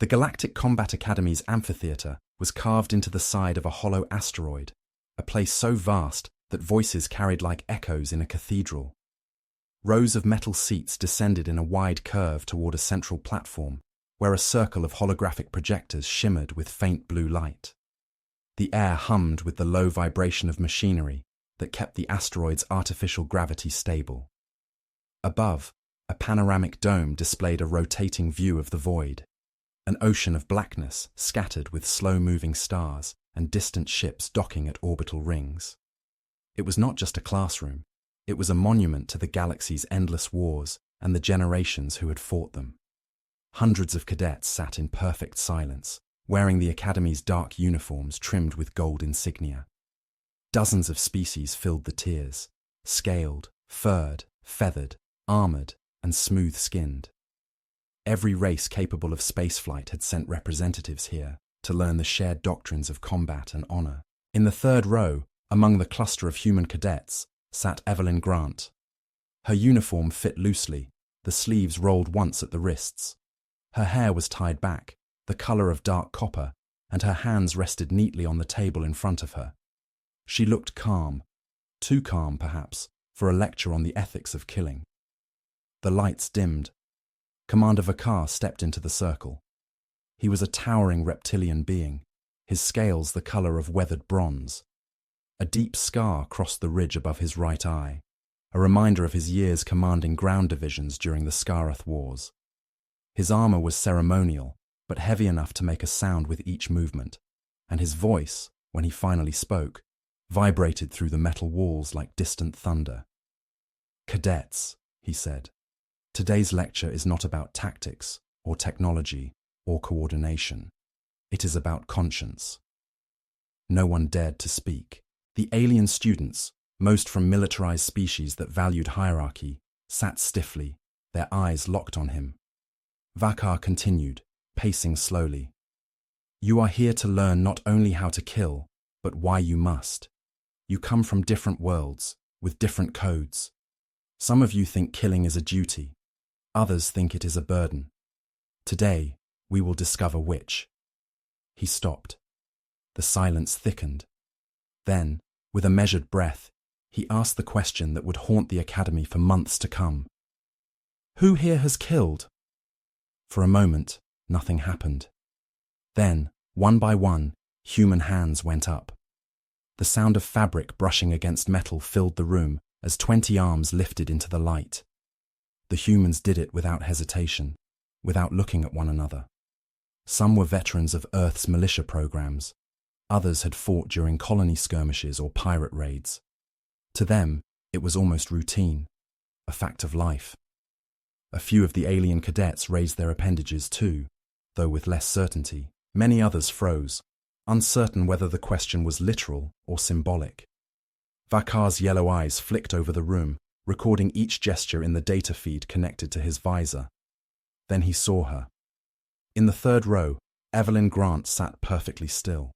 The Galactic Combat Academy's amphitheater was carved into the side of a hollow asteroid, a place so vast that voices carried like echoes in a cathedral. Rows of metal seats descended in a wide curve toward a central platform, where a circle of holographic projectors shimmered with faint blue light. The air hummed with the low vibration of machinery that kept the asteroid's artificial gravity stable. Above, a panoramic dome displayed a rotating view of the void, an ocean of blackness scattered with slow-moving stars and distant ships docking at orbital rings. It was not just a classroom, it was a monument to the galaxy's endless wars and the generations who had fought them. Hundreds of cadets sat in perfect silence, wearing the Academy's dark uniforms trimmed with gold insignia. Dozens of species filled the tiers, scaled, furred, feathered, armored, and smooth-skinned. Every race capable of spaceflight had sent representatives here to learn the shared doctrines of combat and honor. In the third row, among the cluster of human cadets, sat Evelyn Grant. Her uniform fit loosely, the sleeves rolled once at the wrists. Her hair was tied back, the color of dark copper, and her hands rested neatly on the table in front of her. She looked calm, too calm perhaps, for a lecture on the ethics of killing. The lights dimmed. Commander Vakar stepped into the circle. He was a towering reptilian being, his scales the color of weathered bronze. A deep scar crossed the ridge above his right eye, a reminder of his years commanding ground divisions during the Skarath Wars. His armor was ceremonial, but heavy enough to make a sound with each movement, and his voice, when he finally spoke, vibrated through the metal walls like distant thunder. "Cadets," he said, "today's lecture is not about tactics, or technology, or coordination. It is about conscience." No one dared to speak. The alien students, most from militarized species that valued hierarchy, sat stiffly, their eyes locked on him. Vakar continued, pacing slowly. "You are here to learn not only how to kill, but why you must. You come from different worlds, with different codes. Some of you think killing is a duty. Others think it is a burden. Today, we will discover which." He stopped. The silence thickened. Then, with a measured breath, he asked the question that would haunt the Academy for months to come. "Who here has killed?" For a moment, nothing happened. Then, one by one, human hands went up. The sound of fabric brushing against metal filled the room as 20 arms lifted into the light. The humans did it without hesitation, without looking at one another. Some were veterans of Earth's militia programs. Others had fought during colony skirmishes or pirate raids. To them, it was almost routine, a fact of life. A few of the alien cadets raised their appendages too, though with less certainty. Many others froze, uncertain whether the question was literal or symbolic. Vakar's yellow eyes flicked over the room, recording each gesture in the data feed connected to his visor. Then he saw her. In the third row, Evelyn Grant sat perfectly still.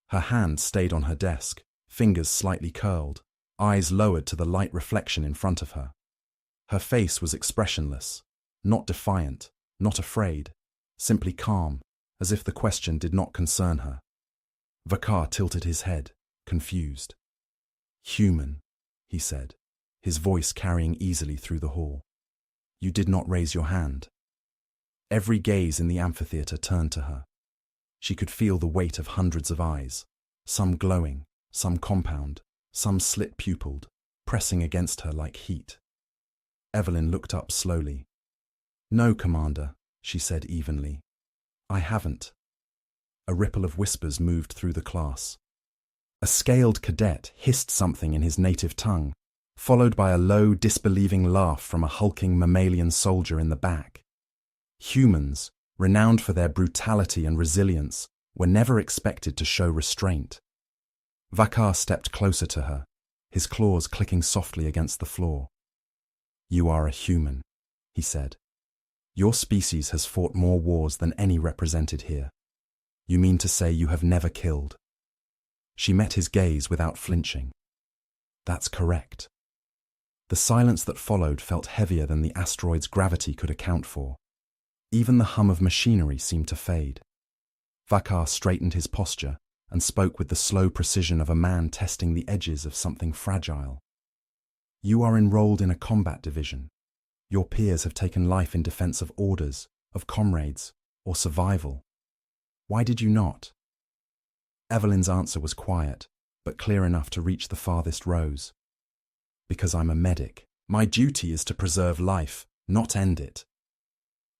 Her hand stayed on her desk, fingers slightly curled, eyes lowered to the light reflection in front of her. Her face was expressionless, not defiant, not afraid, simply calm, as if the question did not concern her. Vakar tilted his head, confused. "Human," he said, his voice carrying easily through the hall. "You did not raise your hand." Every gaze in the amphitheater turned to her. She could feel the weight of hundreds of eyes, some glowing, some compound, some slit-pupilled, pressing against her like heat. Evelyn looked up slowly. "No, Commander," she said evenly. "I haven't." A ripple of whispers moved through the class. A scaled cadet hissed something in his native tongue, followed by a low, disbelieving laugh from a hulking mammalian soldier in the back. Humans, renowned for their brutality and resilience, were never expected to show restraint. Vakar stepped closer to her, his claws clicking softly against the floor. "You are a human," he said. "Your species has fought more wars than any represented here. You mean to say you have never killed?" She met his gaze without flinching. "That's correct." The silence that followed felt heavier than the asteroid's gravity could account for. Even the hum of machinery seemed to fade. Vakar straightened his posture and spoke with the slow precision of a man testing the edges of something fragile. You are enrolled in a combat division. Your peers have taken life in defense of orders, of comrades, or survival. Why did you not? Evelyn's answer was quiet, but clear enough to reach the farthest rows. Because I'm a medic. My duty is to preserve life, not end it.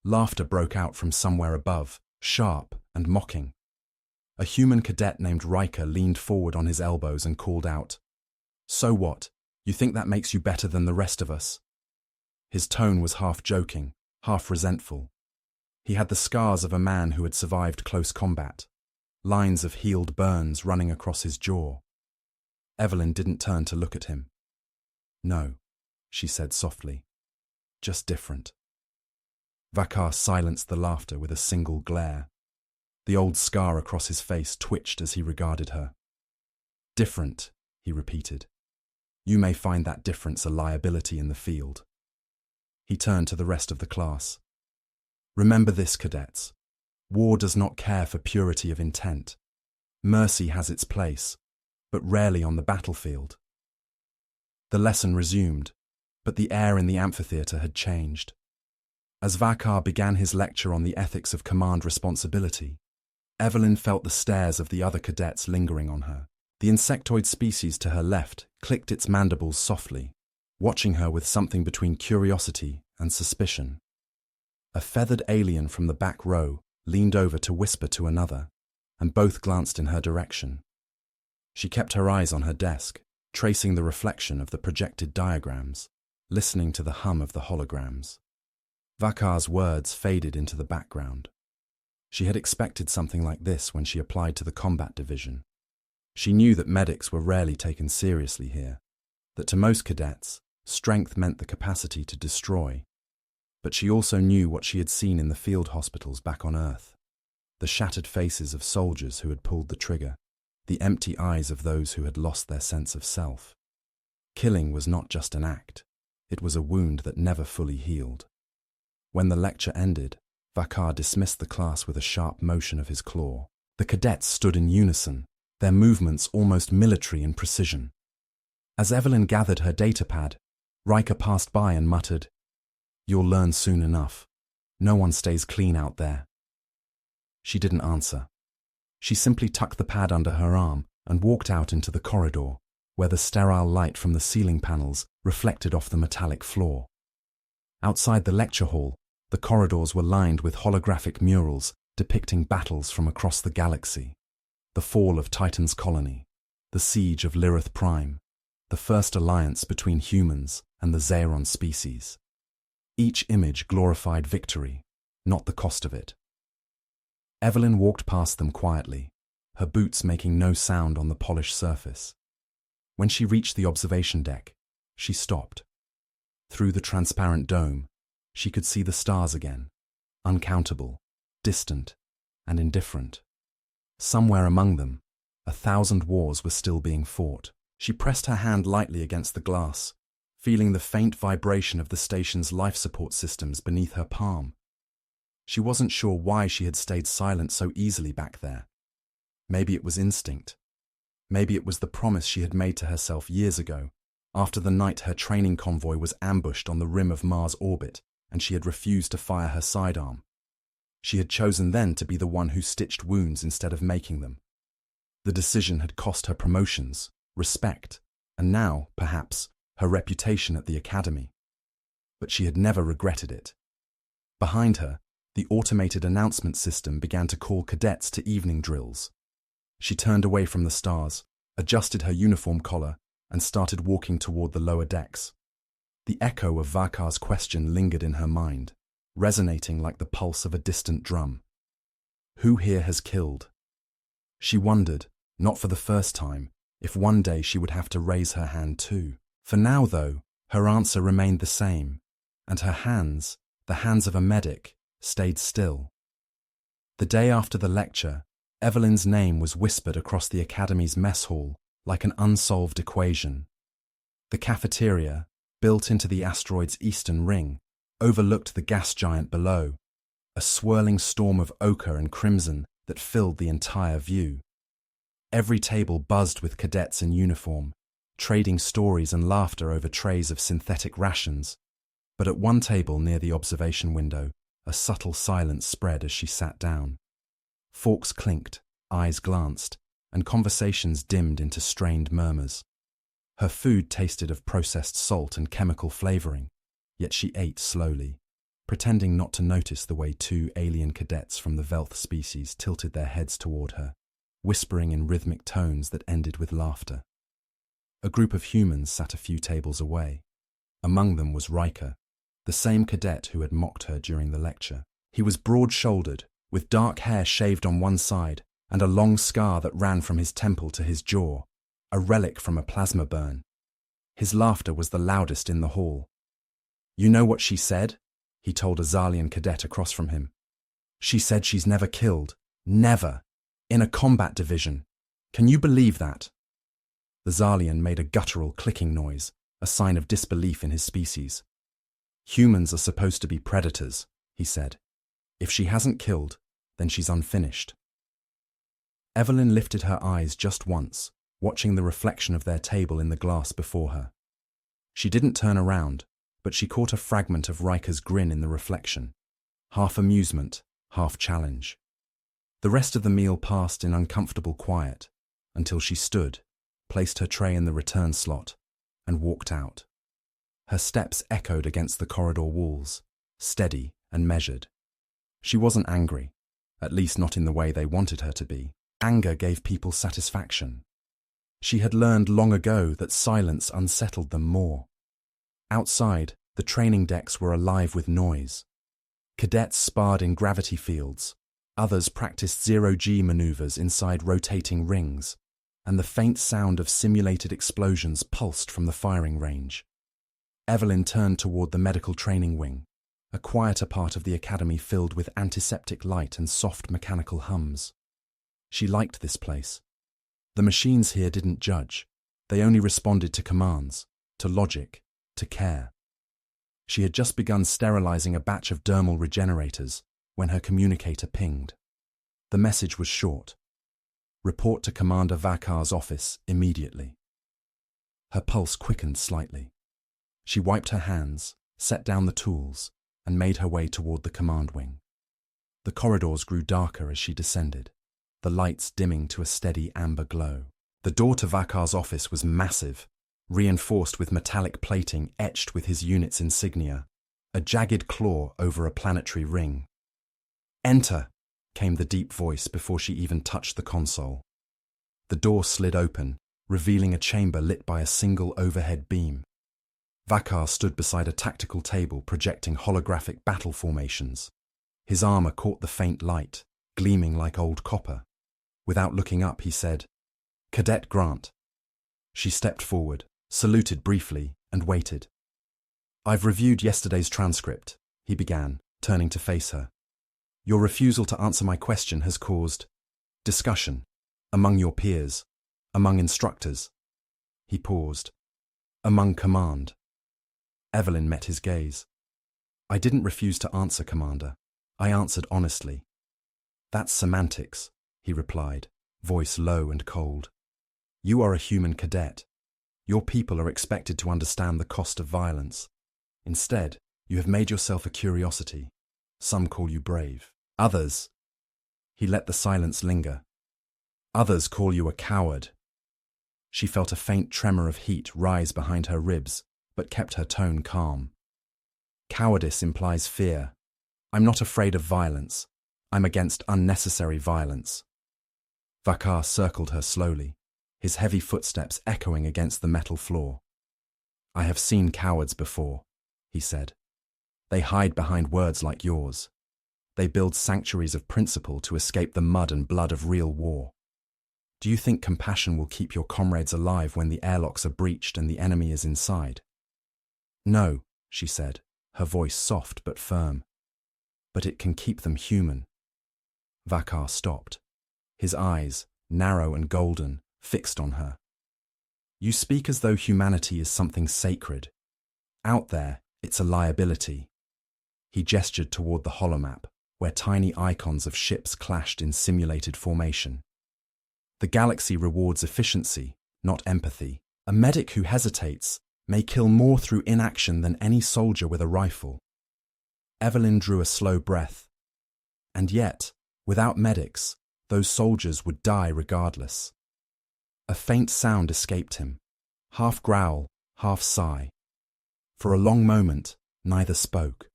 Laughter broke out from somewhere above, sharp and mocking. A human cadet named Riker leaned forward on his elbows and called out, "So what? You think that makes you better than the rest of us?" His tone was half joking, half resentful. He had the scars of a man who had survived close combat, lines of healed burns running across his jaw. Evelyn didn't turn to look at him. "No," she said softly. "Just different." Vakar silenced the laughter with a single glare. The old scar across his face twitched as he regarded her. "Different," he repeated. "You may find that difference a liability in the field." He turned to the rest of the class. "Remember this, cadets. War does not care for purity of intent. Mercy has its place, but rarely on the battlefield." The lesson resumed, but the air in the amphitheater had changed. As Vakar began his lecture on the ethics of command responsibility, Evelyn felt the stares of the other cadets lingering on her. The insectoid species to her left clicked its mandibles softly, watching her with something between curiosity and suspicion. A feathered alien from the back row leaned over to whisper to another, and both glanced in her direction. She kept her eyes on her desk, tracing the reflection of the projected diagrams, listening to the hum of the holograms. Vakar's words faded into the background. She had expected something like this when she applied to the combat division. She knew that medics were rarely taken seriously here, that to most cadets, strength meant the capacity to destroy. But she also knew what she had seen in the field hospitals back on Earth. The shattered faces of soldiers who had pulled the trigger, the empty eyes of those who had lost their sense of self. Killing was not just an act, it was a wound that never fully healed. When the lecture ended, Vakar dismissed the class with a sharp motion of his claw. The cadets stood in unison, their movements almost military in precision. As Evelyn gathered her datapad, Riker passed by and muttered, "You'll learn soon enough. No one stays clean out there." She didn't answer. She simply tucked the pad under her arm and walked out into the corridor, where the sterile light from the ceiling panels reflected off the metallic floor. Outside the lecture hall, the corridors were lined with holographic murals depicting battles from across the galaxy. The fall of Titan's colony, the siege of Lirith Prime, the first alliance between humans and the Xeron species. Each image glorified victory, not the cost of it. Evelyn walked past them quietly, her boots making no sound on the polished surface. When she reached the observation deck, she stopped. Through the transparent dome, she could see the stars again, uncountable, distant, and indifferent. Somewhere among them, 1,000 wars were still being fought. She pressed her hand lightly against the glass, feeling the faint vibration of the station's life support systems beneath her palm. She wasn't sure why she had stayed silent so easily back there. Maybe it was instinct. Maybe it was the promise she had made to herself years ago, after the night her training convoy was ambushed on the rim of Mars' orbit and she had refused to fire her sidearm. She had chosen then to be the one who stitched wounds instead of making them. The decision had cost her promotions, respect, and now, perhaps, her reputation at the academy. But she had never regretted it. Behind her, the automated announcement system began to call cadets to evening drills. She turned away from the stars, adjusted her uniform collar, and started walking toward the lower decks. The echo of Vakar's question lingered in her mind, resonating like the pulse of a distant drum. Who here has killed? She wondered, not for the first time, if one day she would have to raise her hand too. For now, though, her answer remained the same, and her hands, the hands of a medic, stayed still. The day after the lecture, Evelyn's name was whispered across the academy's mess hall like an unsolved equation. The cafeteria, built into the asteroid's eastern ring, overlooked the gas giant below, a swirling storm of ochre and crimson that filled the entire view. Every table buzzed with cadets in uniform, trading stories and laughter over trays of synthetic rations. But at one table near the observation window, a subtle silence spread as she sat down. Forks clinked, eyes glanced, and conversations dimmed into strained murmurs. Her food tasted of processed salt and chemical flavoring, yet she ate slowly, pretending not to notice the way two alien cadets from the Velth species tilted their heads toward her, whispering in rhythmic tones that ended with laughter. A group of humans sat a few tables away. Among them was Riker, the same cadet who had mocked her during the lecture. He was broad-shouldered, with dark hair shaved on one side and a long scar that ran from his temple to his jaw, a relic from a plasma burn. His laughter was the loudest in the hall. "You know what she said?" he told a Xalian cadet across from him. "She said she's never killed. Never. In a combat division. Can you believe that?" The Xalian made a guttural clicking noise, a sign of disbelief in his species. "Humans are supposed to be predators," he said. "If she hasn't killed, then she's unfinished." Evelyn lifted her eyes just once, watching the reflection of their table in the glass before her. She didn't turn around, but she caught a fragment of Riker's grin in the reflection, half amusement, half challenge. The rest of the meal passed in uncomfortable quiet, until she stood, placed her tray in the return slot, and walked out. Her steps echoed against the corridor walls, steady and measured. She wasn't angry, at least not in the way they wanted her to be. Anger gave people satisfaction. She had learned long ago that silence unsettled them more. Outside, the training decks were alive with noise. Cadets sparred in gravity fields, others practiced zero-G maneuvers inside rotating rings, and the faint sound of simulated explosions pulsed from the firing range. Evelyn turned toward the medical training wing, a quieter part of the academy filled with antiseptic light and soft mechanical hums. She liked this place. The machines here didn't judge. They only responded to commands, to logic, to care. She had just begun sterilizing a batch of dermal regenerators when her communicator pinged. The message was short. "Report to Commander Vakar's office immediately." Her pulse quickened slightly. She wiped her hands, set down the tools, and made her way toward the command wing. The corridors grew darker as she descended, the lights dimming to a steady amber glow. The door to Vakar's office was massive, reinforced with metallic plating etched with his unit's insignia, a jagged claw over a planetary ring. "Enter," came the deep voice before she even touched the console. The door slid open, revealing a chamber lit by a single overhead beam. Vakar stood beside a tactical table projecting holographic battle formations. His armor caught the faint light, gleaming like old copper. Without looking up, he said, "Cadet Grant." She stepped forward, saluted briefly, and waited. "I've reviewed yesterday's transcript," he began, turning to face her. "Your refusal to answer my question has caused discussion among your peers, among instructors." He paused. "Among command." Evelyn met his gaze. "I didn't refuse to answer, Commander. I answered honestly." "That's semantics," he replied, voice low and cold. "You are a human cadet. Your people are expected to understand the cost of violence. Instead, you have made yourself a curiosity. Some call you brave. Others—" He let the silence linger. "Others call you a coward." She felt a faint tremor of heat rise behind her ribs, but kept her tone calm. "Cowardice implies fear. I'm not afraid of violence. I'm against unnecessary violence." Vakar circled her slowly, his heavy footsteps echoing against the metal floor. "I have seen cowards before," he said. "They hide behind words like yours. They build sanctuaries of principle to escape the mud and blood of real war. Do you think compassion will keep your comrades alive when the airlocks are breached and the enemy is inside?" "No," she said, her voice soft but firm. "But it can keep them human." Vakar stopped, his eyes, narrow and golden, fixed on her. "You speak as though humanity is something sacred. Out there, it's a liability." He gestured toward the holomap, where tiny icons of ships clashed in simulated formation. The galaxy rewards efficiency, not empathy. A medic who hesitates may kill more through inaction than any soldier with a rifle. Evelyn drew a slow breath. And yet, without medics, those soldiers would die regardless. A faint sound escaped him, half growl, half sigh. For a long moment, neither spoke.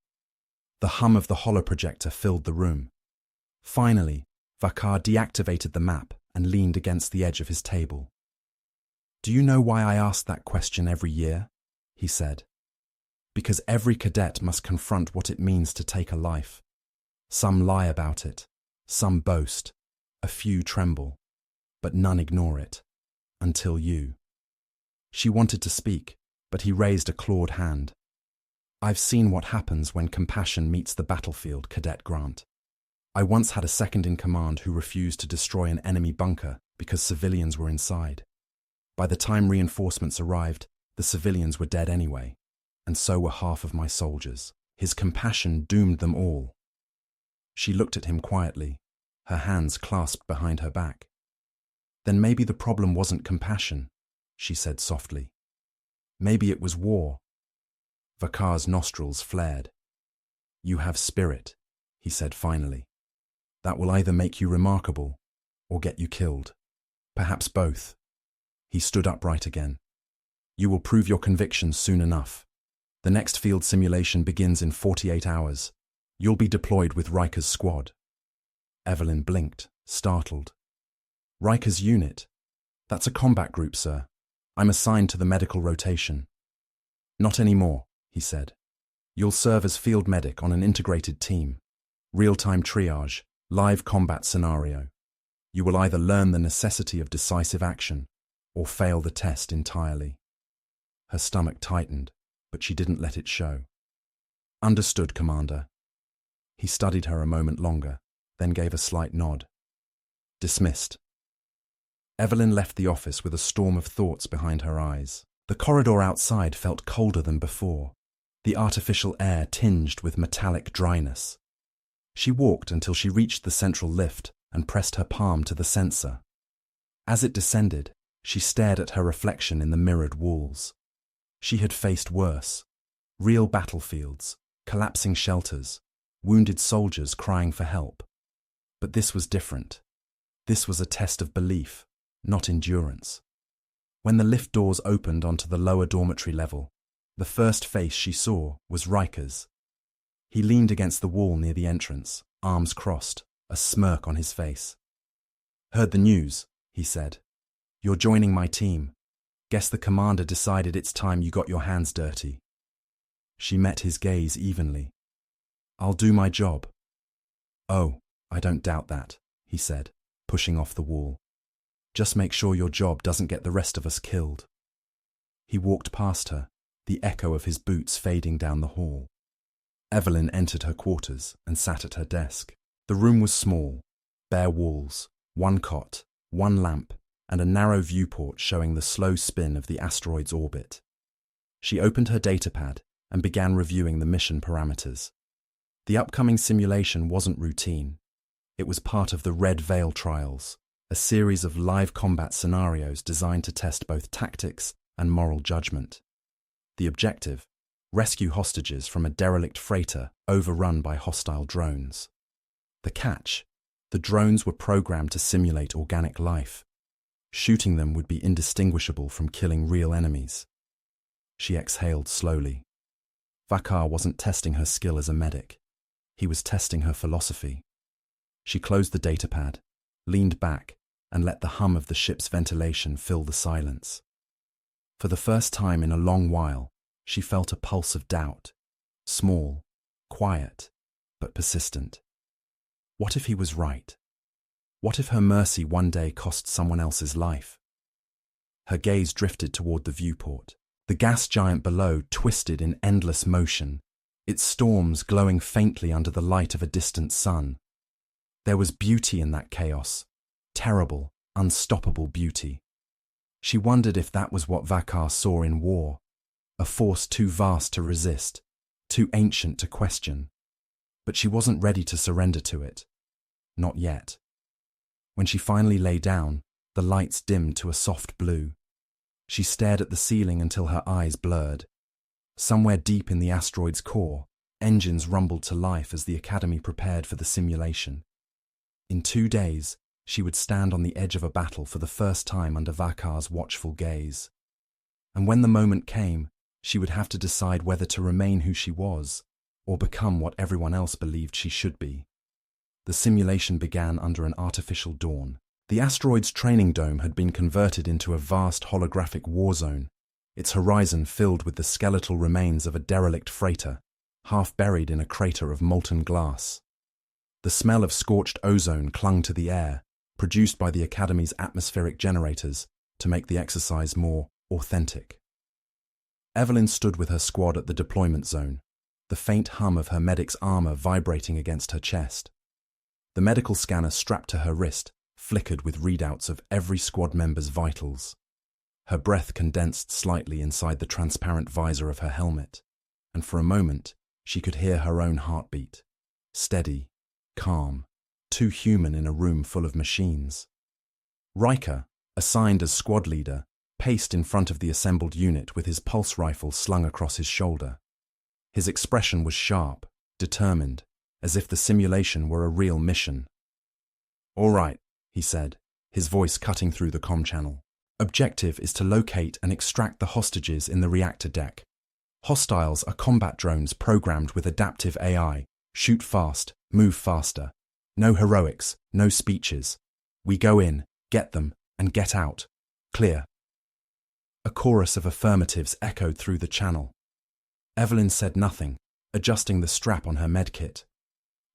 The hum of the holoprojector filled the room. Finally, Vakar deactivated the map and leaned against the edge of his table. "Do you know why I ask that question every year?" he said. "Because every cadet must confront what it means to take a life. Some lie about it, some boast, a few tremble, but none ignore it. Until you." She wanted to speak, but he raised a clawed hand. "I've seen what happens when compassion meets the battlefield, Cadet Grant. I once had a second-in-command who refused to destroy an enemy bunker because civilians were inside. By the time reinforcements arrived, the civilians were dead anyway, and so were half of my soldiers. His compassion doomed them all." She looked at him quietly, her hands clasped behind her back. "Then maybe the problem wasn't compassion," she said softly. "Maybe it was war." Vakar's nostrils flared. "You have spirit," he said finally. "That will either make you remarkable or get you killed. Perhaps both." He stood upright again. "You will prove your convictions soon enough. The next field simulation begins in 48 hours. You'll be deployed with Riker's squad." Evelyn blinked, startled. "Riker's unit? That's a combat group, sir. I'm assigned to the medical rotation." "Not anymore," he said. "You'll serve as field medic on an integrated team. Real-time triage, live combat scenario. You will either learn the necessity of decisive action or fail the test entirely." Her stomach tightened, but she didn't let it show. "Understood, Commander." He studied her a moment longer, then gave a slight nod. "Dismissed." Evelyn left the office with a storm of thoughts behind her eyes. The corridor outside felt colder than before, the artificial air tinged with metallic dryness. She walked until she reached the central lift and pressed her palm to the sensor. As it descended, she stared at her reflection in the mirrored walls. She had faced worse. Real battlefields, collapsing shelters, wounded soldiers crying for help. But this was different. This was a test of belief, not endurance. When the lift doors opened onto the lower dormitory level, the first face she saw was Riker's. He leaned against the wall near the entrance, arms crossed, a smirk on his face. "Heard the news," he said. "You're joining my team. Guess the commander decided it's time you got your hands dirty." She met his gaze evenly. "I'll do my job." "Oh, I don't doubt that," he said, pushing off the wall. "Just make sure your job doesn't get the rest of us killed." He walked past her, the echo of his boots fading down the hall. Evelyn entered her quarters and sat at her desk. The room was small, bare walls, one cot, one lamp, and a narrow viewport showing the slow spin of the asteroid's orbit. She opened her datapad and began reviewing the mission parameters. The upcoming simulation wasn't routine. It was part of the Red Veil trials, a series of live combat scenarios designed to test both tactics and moral judgment. The objective: rescue hostages from a derelict freighter overrun by hostile drones. The catch: the drones were programmed to simulate organic life. Shooting them would be indistinguishable from killing real enemies. She exhaled slowly. Vakar wasn't testing her skill as a medic. He was testing her philosophy. She closed the datapad, leaned back, and let the hum of the ship's ventilation fill the silence. For the first time in a long while, she felt a pulse of doubt. Small, quiet, but persistent. What if he was right? What if her mercy one day cost someone else's life? Her gaze drifted toward the viewport. The gas giant below twisted in endless motion, its storms glowing faintly under the light of a distant sun. There was beauty in that chaos, terrible, unstoppable beauty. She wondered if that was what Vakar saw in war, a force too vast to resist, too ancient to question. but she wasn't ready to surrender to it. Not yet. When she finally lay down, the lights dimmed to a soft blue. She stared at the ceiling until her eyes blurred. Somewhere deep in the asteroid's core, engines rumbled to life as the Academy prepared for the simulation. In 2 days, she would stand on the edge of a battle for the first time under Vakar's watchful gaze. And when the moment came, she would have to decide whether to remain who she was, or become what everyone else believed she should be. The simulation began under an artificial dawn. The asteroid's training dome had been converted into a vast holographic war zone, its horizon filled with the skeletal remains of a derelict freighter, half buried in a crater of molten glass. The smell of scorched ozone clung to the air, produced by the Academy's atmospheric generators to make the exercise more authentic. Evelyn stood with her squad at the deployment zone, the faint hum of her medic's armor vibrating against her chest. The medical scanner strapped to her wrist flickered with readouts of every squad member's vitals. Her breath condensed slightly inside the transparent visor of her helmet, and for a moment she could hear her own heartbeat. Steady, calm, too human in a room full of machines. Riker, assigned as squad leader, paced in front of the assembled unit with his pulse rifle slung across his shoulder. His expression was sharp, determined, as if the simulation were a real mission. "All right," he said, his voice cutting through the comm channel. "Objective is to locate and extract the hostages in the reactor deck. Hostiles are combat drones programmed with adaptive AI. Shoot fast, move faster. No heroics, no speeches. We go in, get them, and get out. Clear." A chorus of affirmatives echoed through the channel. Evelyn said nothing, adjusting the strap on her medkit.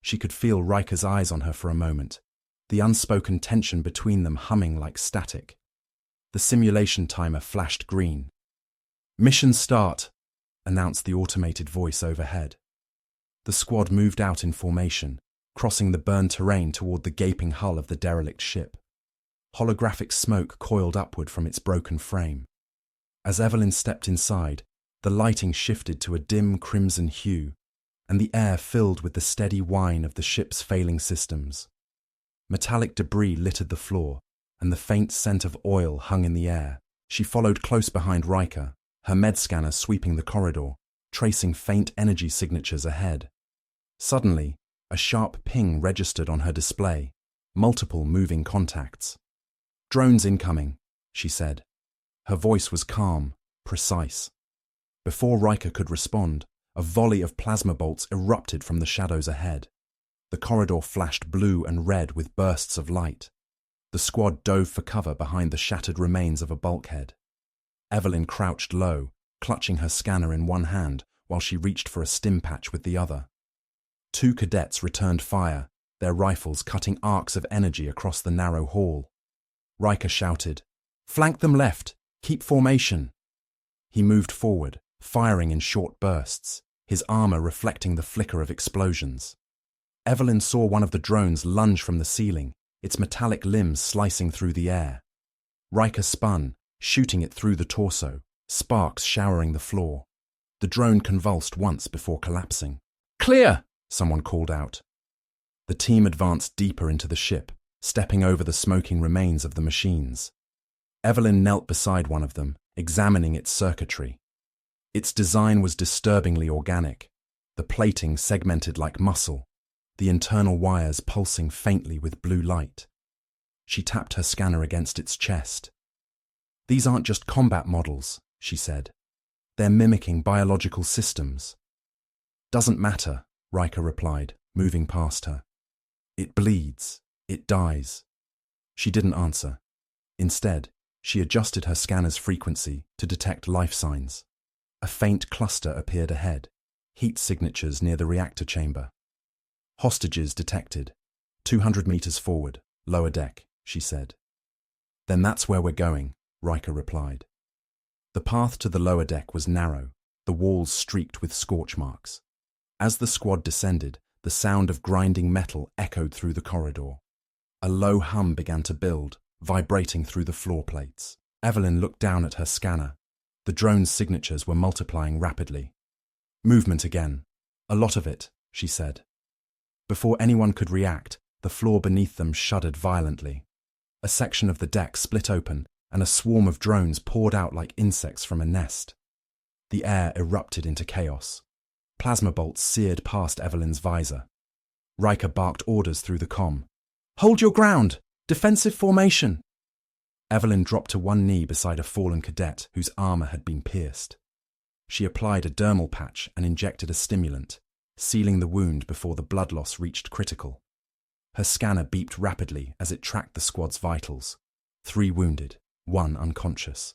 She could feel Riker's eyes on her for a moment, the unspoken tension between them humming like static. The simulation timer flashed green. "Mission start," announced the automated voice overhead. The squad moved out in formation, crossing the burned terrain toward the gaping hull of the derelict ship. Holographic smoke coiled upward from its broken frame. As Evelyn stepped inside, the lighting shifted to a dim crimson hue, and the air filled with the steady whine of the ship's failing systems. Metallic debris littered the floor, and the faint scent of oil hung in the air. She followed close behind Riker, her med scanner sweeping the corridor, tracing faint energy signatures ahead. Suddenly, a sharp ping registered on her display, multiple moving contacts. "Drones incoming," she said. Her voice was calm, precise. Before Riker could respond, a volley of plasma bolts erupted from the shadows ahead. The corridor flashed blue and red with bursts of light. The squad dove for cover behind the shattered remains of a bulkhead. Evelyn crouched low, clutching her scanner in one hand while she reached for a stim patch with the other. 2 cadets returned fire, their rifles cutting arcs of energy across the narrow hall. Riker shouted, "Flank them left! Keep formation!" He moved forward, firing in short bursts, his armor reflecting the flicker of explosions. Evelyn saw one of the drones lunge from the ceiling, its metallic limbs slicing through the air. Riker spun, shooting it through the torso, sparks showering the floor. The drone convulsed once before collapsing. "Clear!" someone called out. The team advanced deeper into the ship, stepping over the smoking remains of the machines. Evelyn knelt beside one of them, examining its circuitry. Its design was disturbingly organic, the plating segmented like muscle, the internal wires pulsing faintly with blue light. She tapped her scanner against its chest. "These aren't just combat models," she said. "They're mimicking biological systems." "Doesn't matter," Riker replied, moving past her. "It bleeds. It dies." She didn't answer. Instead, she adjusted her scanner's frequency to detect life signs. A faint cluster appeared ahead, heat signatures near the reactor chamber. "Hostages detected. 200 meters forward, lower deck," she said. "Then that's where we're going," Riker replied. The path to the lower deck was narrow, the walls streaked with scorch marks. As the squad descended, the sound of grinding metal echoed through the corridor. A low hum began to build, vibrating through the floor plates. Evelyn looked down at her scanner. The drone's signatures were multiplying rapidly. "Movement again. A lot of it," she said. Before anyone could react, the floor beneath them shuddered violently. A section of the deck split open, and a swarm of drones poured out like insects from a nest. The air erupted into chaos. Plasma bolts seared past Evelyn's visor. Riker barked orders through the comm. "Hold your ground! Defensive formation!" Evelyn dropped to one knee beside a fallen cadet whose armor had been pierced. She applied a dermal patch and injected a stimulant, sealing the wound before the blood loss reached critical. Her scanner beeped rapidly as it tracked the squad's vitals. 3 wounded, 1 unconscious.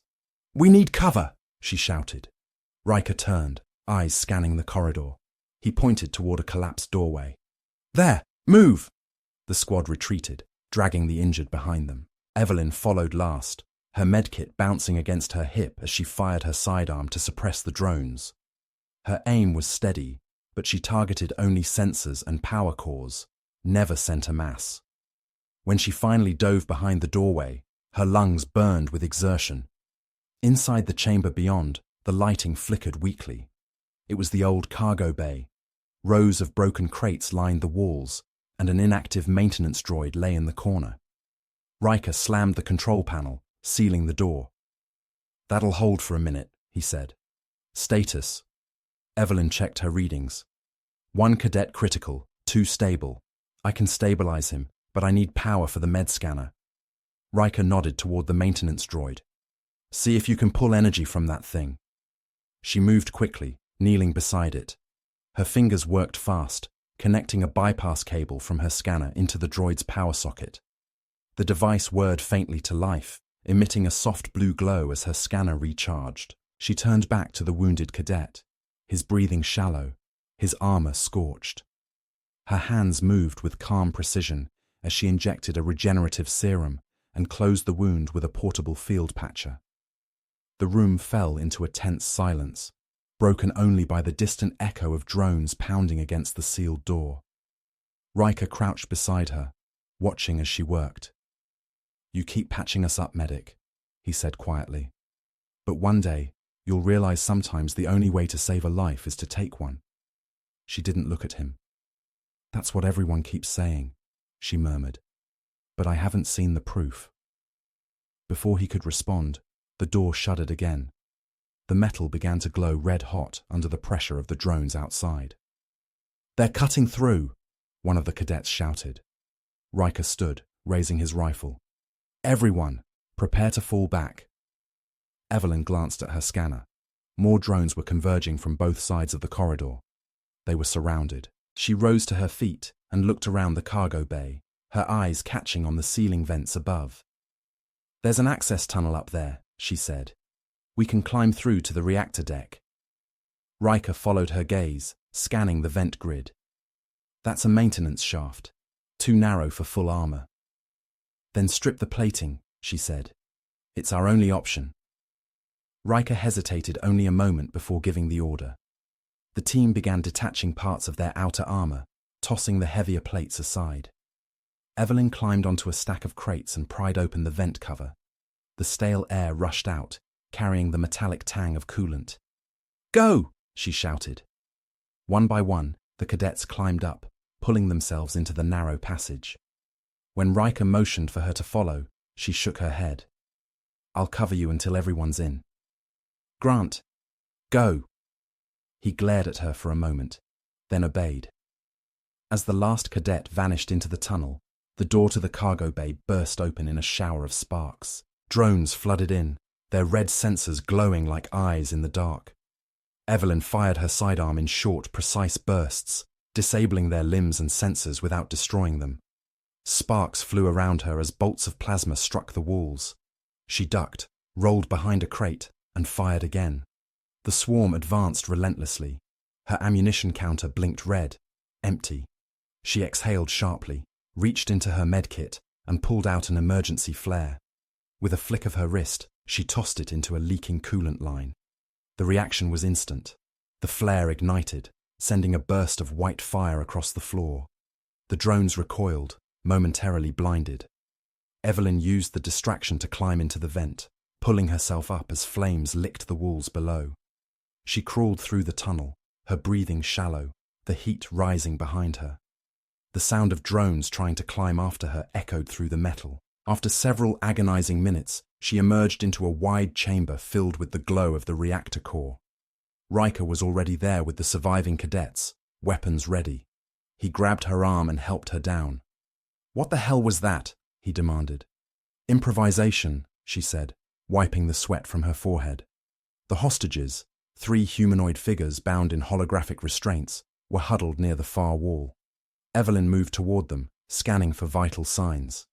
"We need cover!" she shouted. Riker turned, eyes scanning the corridor. He pointed toward a collapsed doorway. "There! Move!" The squad retreated, dragging the injured behind them. Evelyn followed last, her medkit bouncing against her hip as she fired her sidearm to suppress the drones. Her aim was steady, but she targeted only sensors and power cores, never center mass. When she finally dove behind the doorway, her lungs burned with exertion. Inside the chamber beyond, the lighting flickered weakly. It was the old cargo bay. Rows of broken crates lined the walls, and an inactive maintenance droid lay in the corner. Riker slammed the control panel, sealing the door. "That'll hold for a minute," he said. "Status." Evelyn checked her readings. 1 cadet critical, 2 stable. "I can stabilize him, but I need power for the med scanner." Riker nodded toward the maintenance droid. "See if you can pull energy from that thing." She moved quickly, kneeling beside it. Her fingers worked fast, connecting a bypass cable from her scanner into the droid's power socket. The device whirred faintly to life, emitting a soft blue glow as her scanner recharged. She turned back to the wounded cadet, his breathing shallow, his armor scorched. Her hands moved with calm precision as she injected a regenerative serum and closed the wound with a portable field patcher. The room fell into a tense silence, broken only by the distant echo of drones pounding against the sealed door. Riker crouched beside her, watching as she worked. "You keep patching us up, medic," he said quietly. "But one day, you'll realize sometimes the only way to save a life is to take one." She didn't look at him. "That's what everyone keeps saying," she murmured. "But I haven't seen the proof." Before he could respond, the door shuddered again. The metal began to glow red-hot under the pressure of the drones outside. "They're cutting through," one of the cadets shouted. Riker stood, raising his rifle. "Everyone, prepare to fall back." Evelyn glanced at her scanner. More drones were converging from both sides of the corridor. They were surrounded. She rose to her feet and looked around the cargo bay, her eyes catching on the ceiling vents above. "There's an access tunnel up there," she said. "We can climb through to the reactor deck." Riker followed her gaze, scanning the vent grid. "That's a maintenance shaft, too narrow for full armor." "Then strip the plating," she said. "It's our only option." Riker hesitated only a moment before giving the order. The team began detaching parts of their outer armor, tossing the heavier plates aside. Evelyn climbed onto a stack of crates and pried open the vent cover. The stale air rushed out, carrying the metallic tang of coolant. "Go!" she shouted. One by one, the cadets climbed up, pulling themselves into the narrow passage. When Riker motioned for her to follow, she shook her head. "I'll cover you until everyone's in." "Grant, go!" He glared at her for a moment, then obeyed. As the last cadet vanished into the tunnel, the door to the cargo bay burst open in a shower of sparks. Drones flooded in, their red sensors glowing like eyes in the dark. Evelyn fired her sidearm in short, precise bursts, disabling their limbs and sensors without destroying them. Sparks flew around her as bolts of plasma struck the walls. She ducked, rolled behind a crate, and fired again. The swarm advanced relentlessly. Her ammunition counter blinked red, empty. She exhaled sharply, reached into her medkit, and pulled out an emergency flare. With a flick of her wrist, she tossed it into a leaking coolant line. The reaction was instant. The flare ignited, sending a burst of white fire across the floor. The drones recoiled, momentarily blinded. Evelyn used the distraction to climb into the vent, pulling herself up as flames licked the walls below. She crawled through the tunnel, her breathing shallow, the heat rising behind her. The The sound of drones trying to climb after her echoed through the metal. After several agonizing minutes, she emerged into a wide chamber filled with the glow of the reactor core. Riker was already there with the surviving cadets, weapons ready. He grabbed her arm and helped her down. "What the hell was that?" he demanded. "Improvisation," she said, wiping the sweat from her forehead. The hostages, 3 humanoid figures bound in holographic restraints, were huddled near the far wall. Evelyn moved toward them, scanning for vital signs.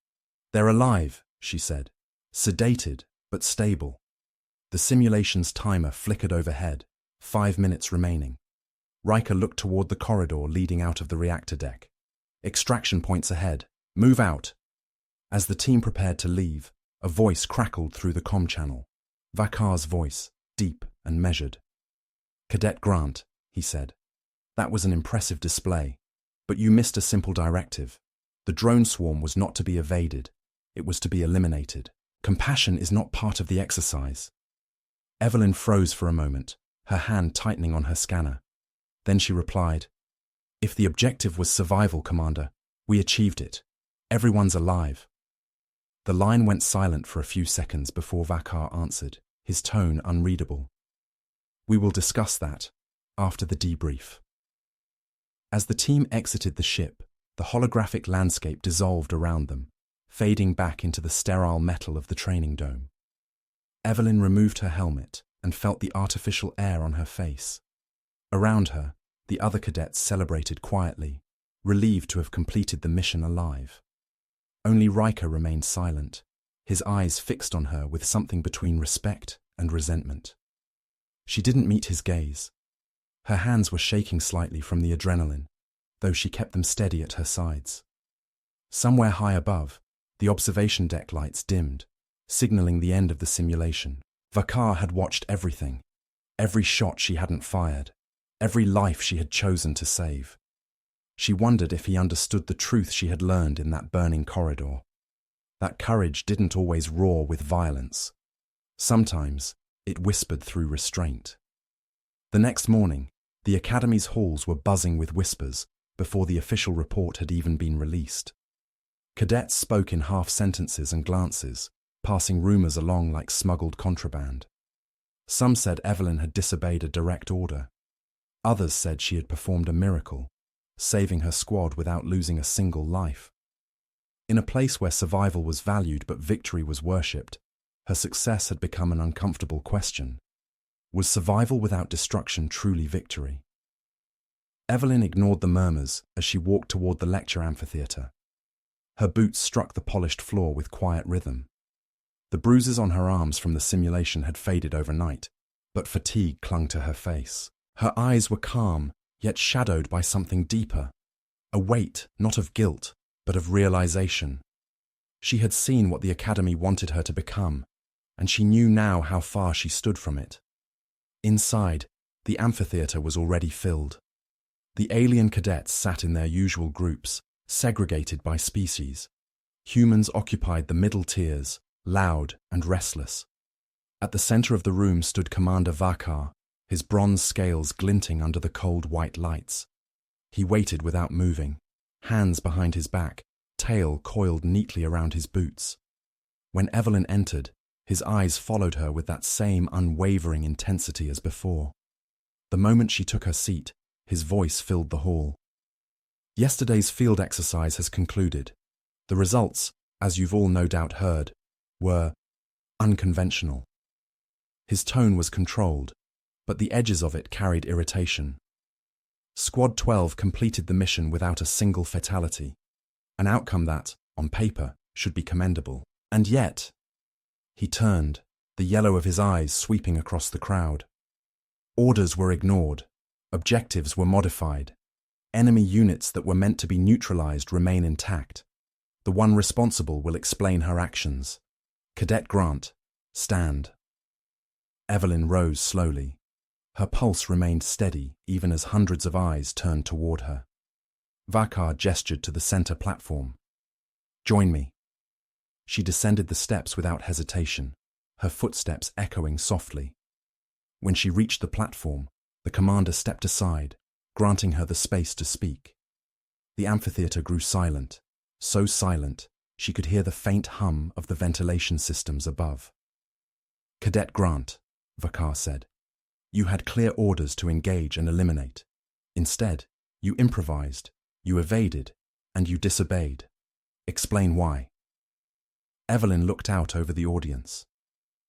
"They're alive," she said, "sedated but stable." The simulation's timer flickered overhead, 5 minutes remaining. Riker looked toward the corridor leading out of the reactor deck. "Extraction points ahead. Move out." As the team prepared to leave, a voice crackled through the comm channel. Vakar's voice, deep and measured. "Cadet Grant," he said, "that was an impressive display, but you missed a simple directive. The drone swarm was not to be evaded. It was to be eliminated. Compassion is not part of the exercise." Evelyn froze for a moment, her hand tightening on her scanner. Then she replied, "If the objective was survival, Commander, we achieved it. Everyone's alive." The line went silent for a few seconds before Vakar answered, his tone unreadable. "We will discuss that after the debrief." As the team exited the ship, the holographic landscape dissolved around them, fading back into the sterile metal of the training dome. Evelyn removed her helmet and felt the artificial air on her face. Around her, the other cadets celebrated quietly, relieved to have completed the mission alive. Only Riker remained silent, his eyes fixed on her with something between respect and resentment. She didn't meet his gaze. Her hands were shaking slightly from the adrenaline, though she kept them steady at her sides. Somewhere high above, the observation deck lights dimmed, signaling the end of the simulation. Vakar had watched everything, every shot she hadn't fired, every life she had chosen to save. She wondered if he understood the truth she had learned in that burning corridor. That courage didn't always roar with violence. Sometimes it whispered through restraint. The next morning, the Academy's halls were buzzing with whispers before the official report had even been released. Cadets spoke in half-sentences and glances, passing rumors along like smuggled contraband. Some said Evelyn had disobeyed a direct order. Others said she had performed a miracle, saving her squad without losing a single life. In a place where survival was valued but victory was worshipped, her success had become an uncomfortable question. Was survival without destruction truly victory? Evelyn ignored the murmurs as she walked toward the lecture amphitheater. Her boots struck the polished floor with quiet rhythm. The bruises on her arms from the simulation had faded overnight, but fatigue clung to her face. Her eyes were calm, yet shadowed by something deeper, a weight not of guilt, but of realization. She had seen what the Academy wanted her to become, and she knew now how far she stood from it. Inside, the amphitheater was already filled. The alien cadets sat in their usual groups, segregated by species. Humans occupied the middle tiers, loud and restless. At the center of the room stood Commander Vakar, his bronze scales glinting under the cold white lights. He waited without moving, hands behind his back, tail coiled neatly around his boots. When Evelyn entered, his eyes followed her with that same unwavering intensity as before. The moment she took her seat, his voice filled the hall. "Yesterday's field exercise has concluded. The results, as you've all no doubt heard, were unconventional." His tone was controlled, but the edges of it carried irritation. Squad 12 completed the mission without a single fatality, an outcome that, on paper, should be commendable. And yet, he turned, the yellow of his eyes sweeping across the crowd. Orders were ignored, objectives were modified, enemy units that were meant to be neutralized remain intact. The one responsible will explain her actions. Cadet Grant, stand. Evelyn rose slowly. Her pulse remained steady even as hundreds of eyes turned toward her. Vakar gestured to the center platform. "Join me." She descended the steps without hesitation, her footsteps echoing softly. When she reached the platform, the commander stepped aside, granting her the space to speak. The amphitheater grew silent, so silent she could hear the faint hum of the ventilation systems above. "Cadet Grant," Vakar said, "you had clear orders to engage and eliminate. Instead, you improvised, you evaded, and you disobeyed. Explain why." Evelyn looked out over the audience.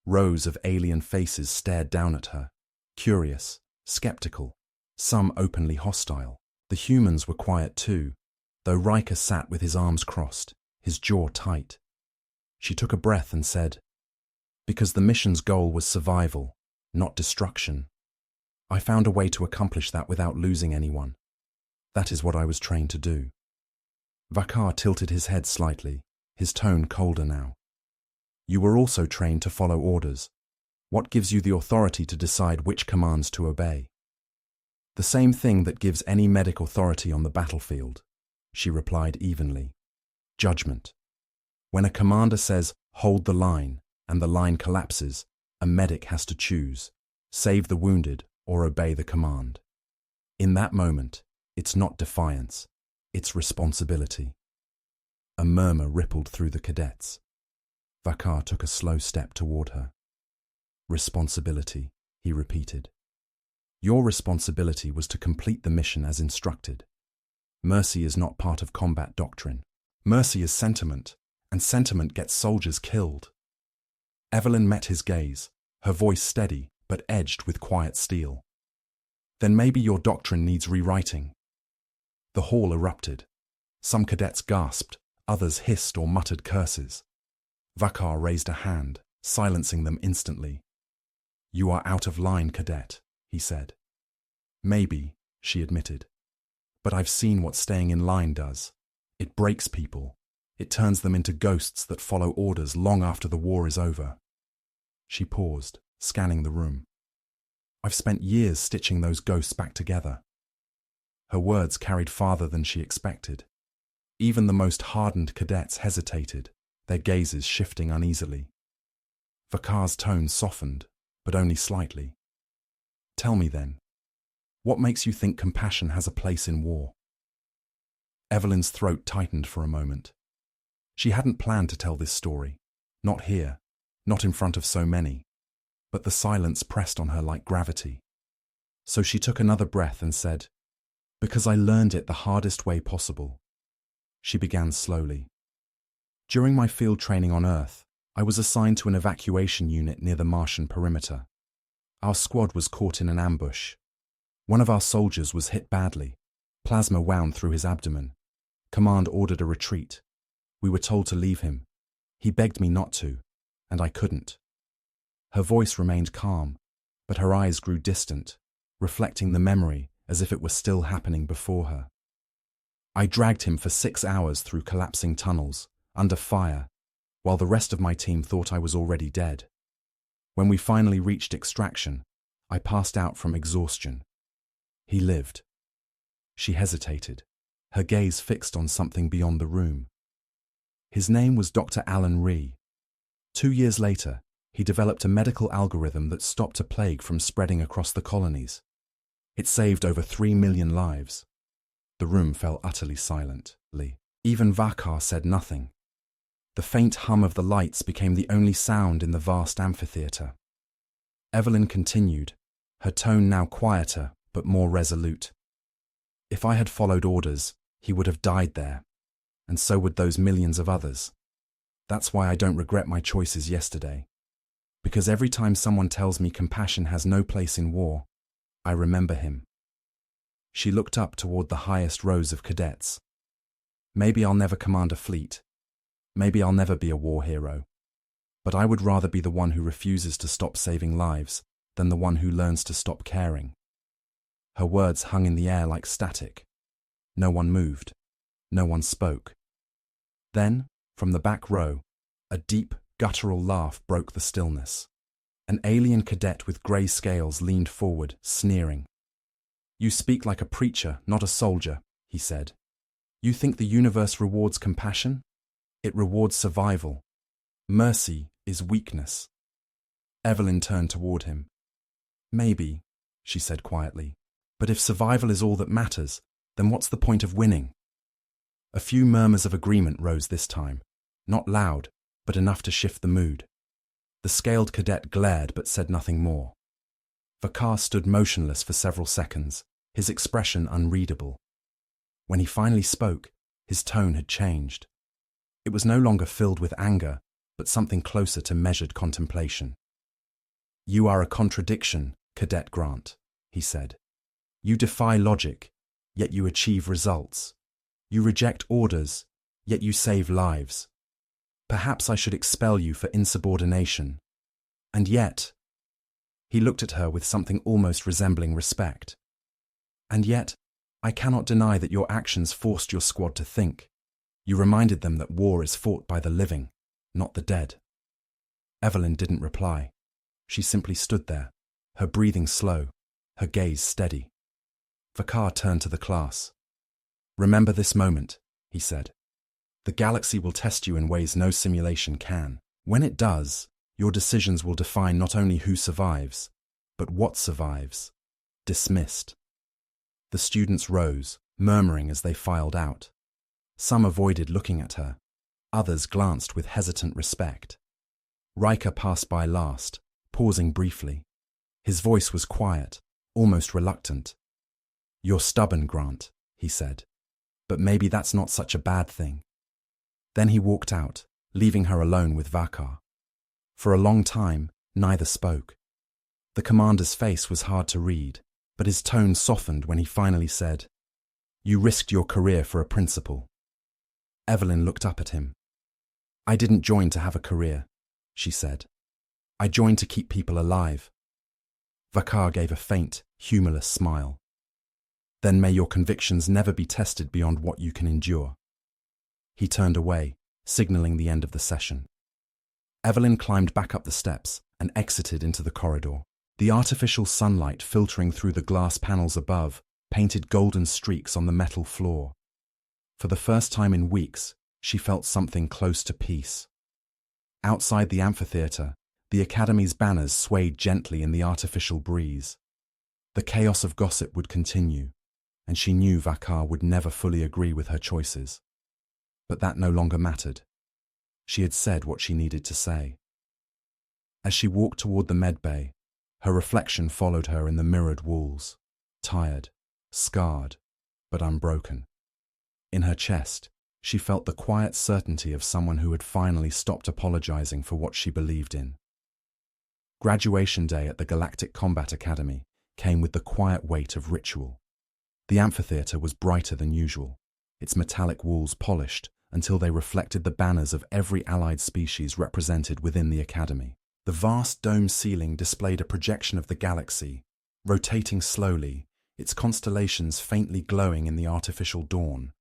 Rows of alien faces stared down at her, curious, skeptical, some openly hostile. The humans were quiet too, though Riker sat with his arms crossed, his jaw tight. She took a breath and said, "Because the mission's goal was survival, not destruction. I found a way to accomplish that without losing anyone. That is what I was trained to do." Vakar tilted his head slightly, his tone colder now. "You were also trained to follow orders. What gives you the authority to decide which commands to obey?" "The same thing that gives any medic authority on the battlefield," she replied evenly. "Judgment. When a commander says, 'Hold the line,' and the line collapses, a medic has to choose, save the wounded or obey the command. In that moment, it's not defiance, it's responsibility." A murmur rippled through the cadets. Vakar took a slow step toward her. "Responsibility," he repeated. "Your responsibility was to complete the mission as instructed. Mercy is not part of combat doctrine. Mercy is sentiment, and sentiment gets soldiers killed." Evelyn met his gaze, her voice steady but edged with quiet steel. "Then maybe your doctrine needs rewriting." The hall erupted. Some cadets gasped, others hissed or muttered curses. Vakar raised a hand, silencing them instantly. "You are out of line, cadet," he said. "Maybe," she admitted. "But I've seen what staying in line does. It breaks people. It turns them into ghosts that follow orders long after the war is over." She paused, scanning the room. "I've spent years stitching those ghosts back together." Her words carried farther than she expected. Even the most hardened cadets hesitated, their gazes shifting uneasily. Vakar's tone softened, but only slightly. "Tell me then, what makes you think compassion has a place in war?" Evelyn's throat tightened for a moment. She hadn't planned to tell this story, not here, not in front of so many, but the silence pressed on her like gravity. So she took another breath and said, "Because I learned it the hardest way possible." She began slowly. "During my field training on Earth, I was assigned to an evacuation unit near the Martian perimeter. Our squad was caught in an ambush. One of our soldiers was hit badly. Plasma wound through his abdomen. Command ordered a retreat. We were told to leave him. He begged me not to, and I couldn't." Her voice remained calm, but her eyes grew distant, reflecting the memory as if it were still happening before her. "I dragged him for 6 hours through collapsing tunnels, under fire, while the rest of my team thought I was already dead. When we finally reached extraction, I passed out from exhaustion. He lived." She hesitated, her gaze fixed on something beyond the room. "His name was Dr. Alan Ree. 2 years later, he developed a medical algorithm that stopped a plague from spreading across the colonies. It saved over 3 million lives." The room fell utterly silently. Even Vakar said nothing. The faint hum of the lights became the only sound in the vast amphitheater. Evelyn continued, her tone now quieter but more resolute. "If I had followed orders, he would have died there, and so would those millions of others. That's why I don't regret my choices yesterday. Because every time someone tells me compassion has no place in war, I remember him." She looked up toward the highest rows of cadets. "Maybe I'll never command a fleet. Maybe I'll never be a war hero. But I would rather be the one who refuses to stop saving lives than the one who learns to stop caring." Her words hung in the air like static. No one moved. No one spoke. Then, from the back row, a deep, guttural laugh broke the stillness. An alien cadet with grey scales leaned forward, sneering. "You speak like a preacher, not a soldier," he said. "You think the universe rewards compassion? It rewards survival. Mercy is weakness." Evelyn turned toward him. "Maybe," she said quietly, "but if survival is all that matters, then what's the point of winning? A few murmurs of agreement rose this time, not loud, but enough to shift the mood. The scaled cadet glared but said nothing more. Vakar stood motionless for several seconds, his expression unreadable. When he finally spoke, his tone had changed. It was no longer filled with anger, but something closer to measured contemplation. "You are a contradiction, Cadet Grant," he said. "You defy logic, yet you achieve results. You reject orders, yet you save lives. Perhaps I should expel you for insubordination. And yet—" He looked at her with something almost resembling respect. "And yet, I cannot deny that your actions forced your squad to think. You reminded them that war is fought by the living, not the dead." Evelyn didn't reply. She simply stood there, her breathing slow, her gaze steady. Vakar turned to the class. "Remember this moment," he said. "The galaxy will test you in ways no simulation can. When it does, your decisions will define not only who survives, but what survives." Dismissed. The students rose, murmuring as they filed out. Some avoided looking at her. Others glanced with hesitant respect. Riker passed by last, pausing briefly. His voice was quiet, almost reluctant. "You're stubborn, Grant," he said. "But maybe that's not such a bad thing." Then he walked out, leaving her alone with Vakar. For a long time, neither spoke. The commander's face was hard to read, but his tone softened when he finally said, "You risked your career for a principal." Evelyn looked up at him. "I didn't join to have a career," she said. "I joined to keep people alive." Vakar gave a faint, humorless smile. "Then may your convictions never be tested beyond what you can endure." He turned away, signaling the end of the session. Evelyn climbed back up the steps and exited into the corridor. The artificial sunlight filtering through the glass panels above painted golden streaks on the metal floor. For the first time in weeks, she felt something close to peace. Outside the amphitheater, the Academy's banners swayed gently in the artificial breeze. The chaos of gossip would continue, and she knew Vakar would never fully agree with her choices. But that no longer mattered. She had said what she needed to say. As she walked toward the medbay, her reflection followed her in the mirrored walls, tired, scarred, but unbroken. In her chest, she felt the quiet certainty of someone who had finally stopped apologizing for what she believed in. Graduation day at the Galactic Combat Academy came with the quiet weight of ritual. The amphitheater was brighter than usual, its metallic walls polished until they reflected the banners of every allied species represented within the Academy. The vast dome ceiling displayed a projection of the galaxy, rotating slowly, its constellations faintly glowing in the artificial dawn.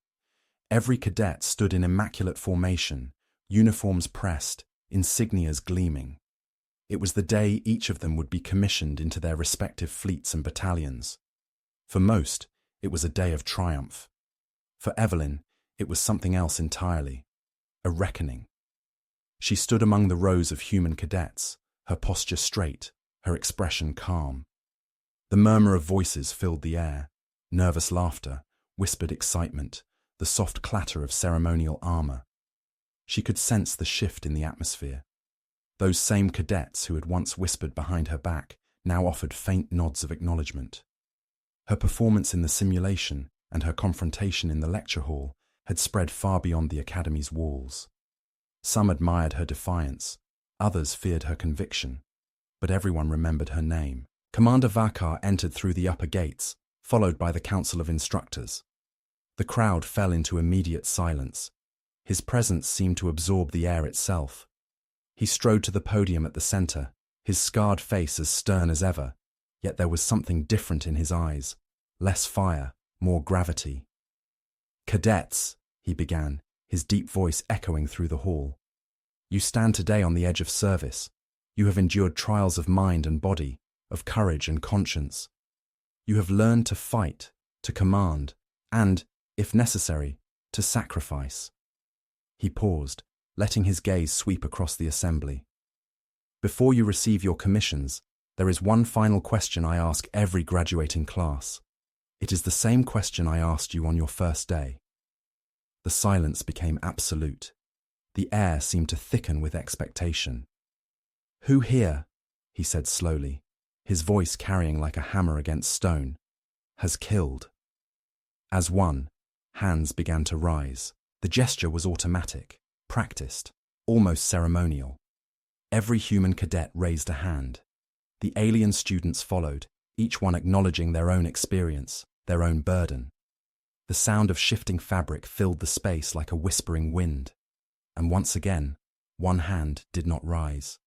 Every cadet stood in immaculate formation, uniforms pressed, insignias gleaming. It was the day each of them would be commissioned into their respective fleets and battalions. For most, it was a day of triumph. For Evelyn, it was something else entirely, a reckoning. She stood among the rows of human cadets, her posture straight, her expression calm. The murmur of voices filled the air, nervous laughter, whispered excitement, the soft clatter of ceremonial armor. She could sense the shift in the atmosphere. Those same cadets who had once whispered behind her back now offered faint nods of acknowledgement. Her performance in the simulation and her confrontation in the lecture hall had spread far beyond the Academy's walls. Some admired her defiance, others feared her conviction, but everyone remembered her name. Commander Vakar entered through the upper gates, followed by the Council of Instructors. The crowd fell into immediate silence. His presence seemed to absorb the air itself. He strode to the podium at the center, his scarred face as stern as ever, yet there was something different in his eyes, less fire, more gravity. "Cadets," he began, his deep voice echoing through the hall. "You stand today on the edge of service. You have endured trials of mind and body, of courage and conscience. You have learned to fight, to command, and, if necessary, to sacrifice." He paused, letting his gaze sweep across the assembly. "Before you receive your commissions, there is one final question I ask every graduating class. It is the same question I asked you on your first day. The silence became absolute. The air seemed to thicken with expectation. "Who here," he said slowly, his voice carrying like a hammer against stone, "has killed?" As one, hands began to rise. The gesture was automatic, practiced, almost ceremonial. Every human cadet raised a hand. The alien students followed, each one acknowledging their own experience, their own burden. The sound of shifting fabric filled the space like a whispering wind. And once again, one hand did not rise.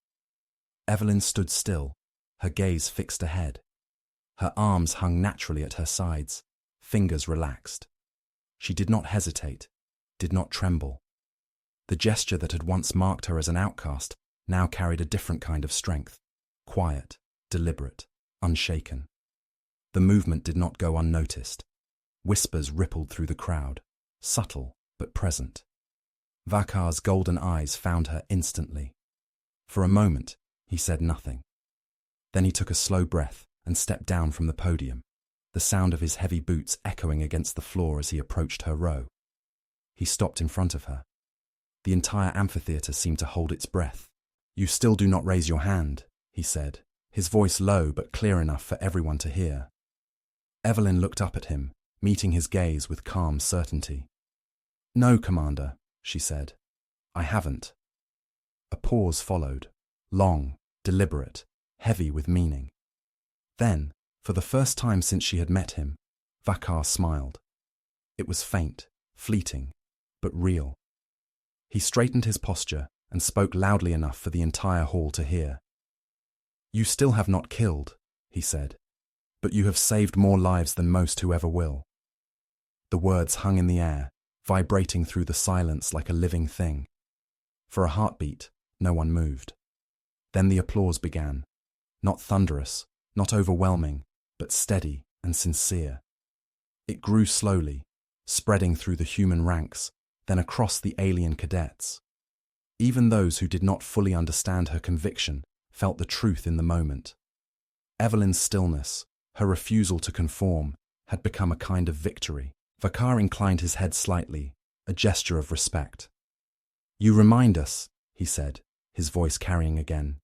Evelyn stood still, her gaze fixed ahead. Her arms hung naturally at her sides, fingers relaxed. She did not hesitate, did not tremble. The gesture that had once marked her as an outcast now carried a different kind of strength, quiet, deliberate, unshaken. The movement did not go unnoticed. Whispers rippled through the crowd, subtle but present. Vakar's golden eyes found her instantly. For a moment, he said nothing. Then he took a slow breath and stepped down from the podium, the sound of his heavy boots echoing against the floor as he approached her row. He stopped in front of her. The entire amphitheater seemed to hold its breath. "You still do not raise your hand," he said, his voice low but clear enough for everyone to hear. Evelyn looked up at him, meeting his gaze with calm certainty. "No, Commander," she said. "I haven't." A pause followed, long, deliberate, heavy with meaning. Then, for the first time since she had met him, Vakar smiled. It was faint, fleeting, but real. He straightened his posture and spoke loudly enough for the entire hall to hear. "You still have not killed," he said, "but you have saved more lives than most who ever will." The words hung in the air, vibrating through the silence like a living thing. For a heartbeat, no one moved. Then the applause began, not thunderous, not overwhelming, but steady and sincere. It grew slowly, spreading through the human ranks, then across the alien cadets. Even those who did not fully understand her conviction felt the truth in the moment. Evelyn's stillness, her refusal to conform, had become a kind of victory. Vakar inclined his head slightly, a gesture of respect. "You remind us," he said, his voice carrying again,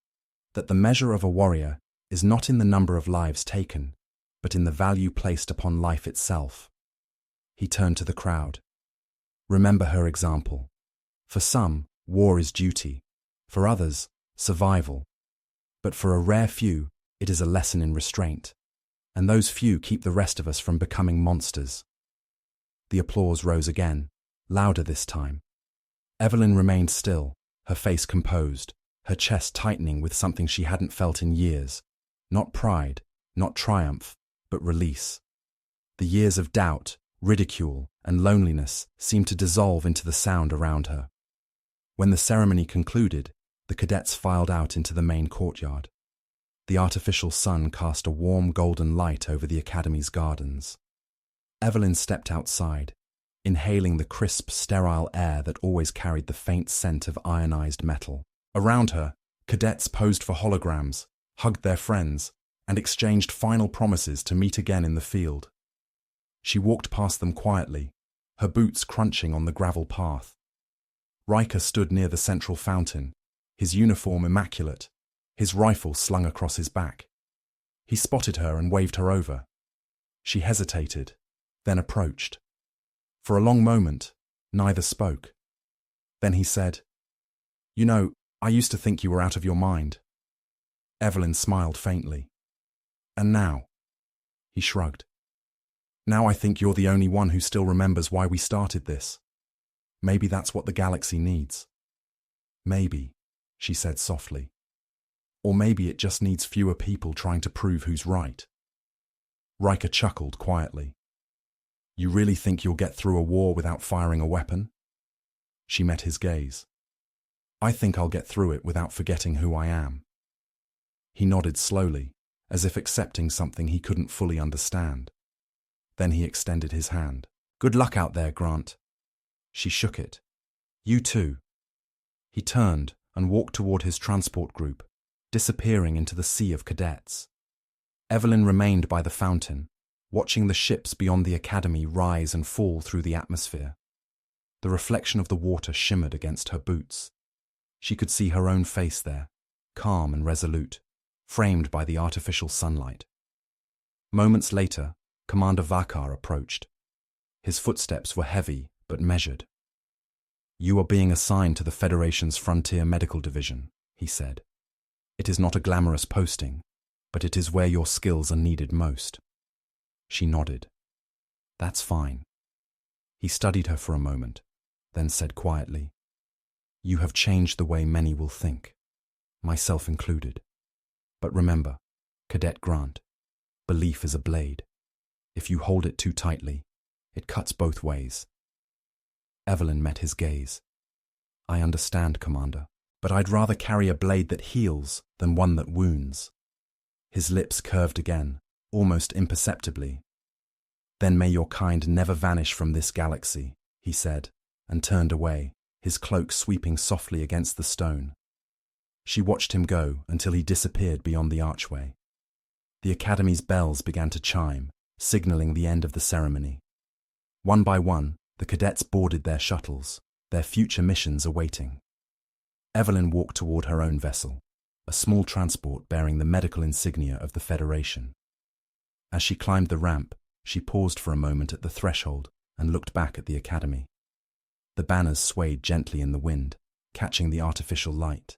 "that the measure of a warrior is not in the number of lives taken, but in the value placed upon life itself." He turned to the crowd. "Remember her example. For some, war is duty. For others, survival. But for a rare few, it is a lesson in restraint. And those few keep the rest of us from becoming monsters." The applause rose again, louder this time. Evelyn remained still, her face composed, her chest tightening with something she hadn't felt in years. Not pride, not triumph, but release. The years of doubt, ridicule, and loneliness seemed to dissolve into the sound around her. When the ceremony concluded, the cadets filed out into the main courtyard. The artificial sun cast a warm golden light over the academy's gardens. Evelyn stepped outside, inhaling the crisp, sterile air that always carried the faint scent of ionized metal. Around her, cadets posed for holograms, hugged their friends, and exchanged final promises to meet again in the field. She walked past them quietly, her boots crunching on the gravel path. Riker stood near the central fountain, his uniform immaculate, his rifle slung across his back. He spotted her and waved her over. She hesitated, then approached. For a long moment, neither spoke. Then he said, "You know, I used to think you were out of your mind." Evelyn smiled faintly. "And now?" He shrugged. "Now I think you're the only one who still remembers why we started this. Maybe that's what the galaxy needs." "Maybe," she said softly. "Or maybe it just needs fewer people trying to prove who's right." Riker chuckled quietly. "You really think you'll get through a war without firing a weapon?" She met his gaze. "I think I'll get through it without forgetting who I am." He nodded slowly, as if accepting something he couldn't fully understand. Then he extended his hand. "Good luck out there, Grant." She shook it. "You too." He turned and walked toward his transport group, disappearing into the sea of cadets. Evelyn remained by the fountain, watching the ships beyond the academy rise and fall through the atmosphere. The reflection of the water shimmered against her boots. She could see her own face there, calm and resolute, framed by the artificial sunlight. Moments later, Commander Vakar approached. His footsteps were heavy but measured. "You are being assigned to the Federation's Frontier Medical Division," he said. "It is not a glamorous posting, but it is where your skills are needed most." She nodded. "That's fine." He studied her for a moment, then said quietly, "You have changed the way many will think, myself included. But remember, Cadet Grant, belief is a blade. If you hold it too tightly, it cuts both ways." Evelyn met his gaze. "I understand, Commander, but I'd rather carry a blade that heals than one that wounds." His lips curved again, almost imperceptibly. "Then may your kind never vanish from this galaxy," he said, and turned away, his cloak sweeping softly against the stone. She watched him go until he disappeared beyond the archway. The Academy's bells began to chime, signaling the end of the ceremony. One by one, the cadets boarded their shuttles, their future missions awaiting. Evelyn walked toward her own vessel, a small transport bearing the medical insignia of the Federation. As she climbed the ramp, she paused for a moment at the threshold and looked back at the Academy. The banners swayed gently in the wind, catching the artificial light.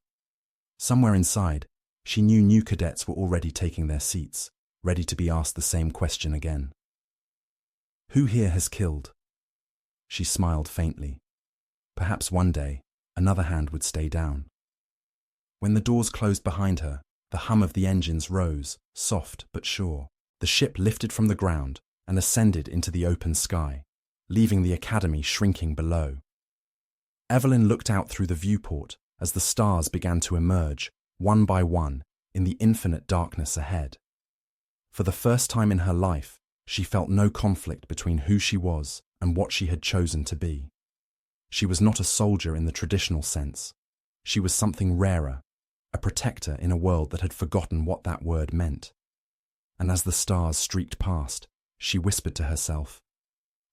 Somewhere inside, she knew new cadets were already taking their seats, ready to be asked the same question again. "Who here has killed?" She smiled faintly. Perhaps one day, another hand would stay down. When the doors closed behind her, the hum of the engines rose, soft but sure. The ship lifted from the ground and ascended into the open sky, leaving the Academy shrinking below. Evelyn looked out through the viewport as the stars began to emerge, one by one, in the infinite darkness ahead. For the first time in her life, she felt no conflict between who she was and what she had chosen to be. She was not a soldier in the traditional sense. She was something rarer, a protector in a world that had forgotten what that word meant. And as the stars streaked past, she whispered to herself,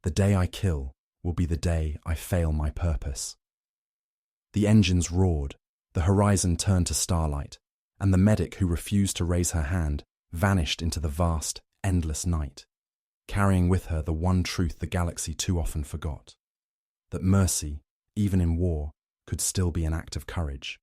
"The day I kill will be the day I fail my purpose." The engines roared, the horizon turned to starlight, and the medic who refused to raise her hand vanished into the vast, endless night, carrying with her the one truth the galaxy too often forgot, that mercy, even in war, could still be an act of courage.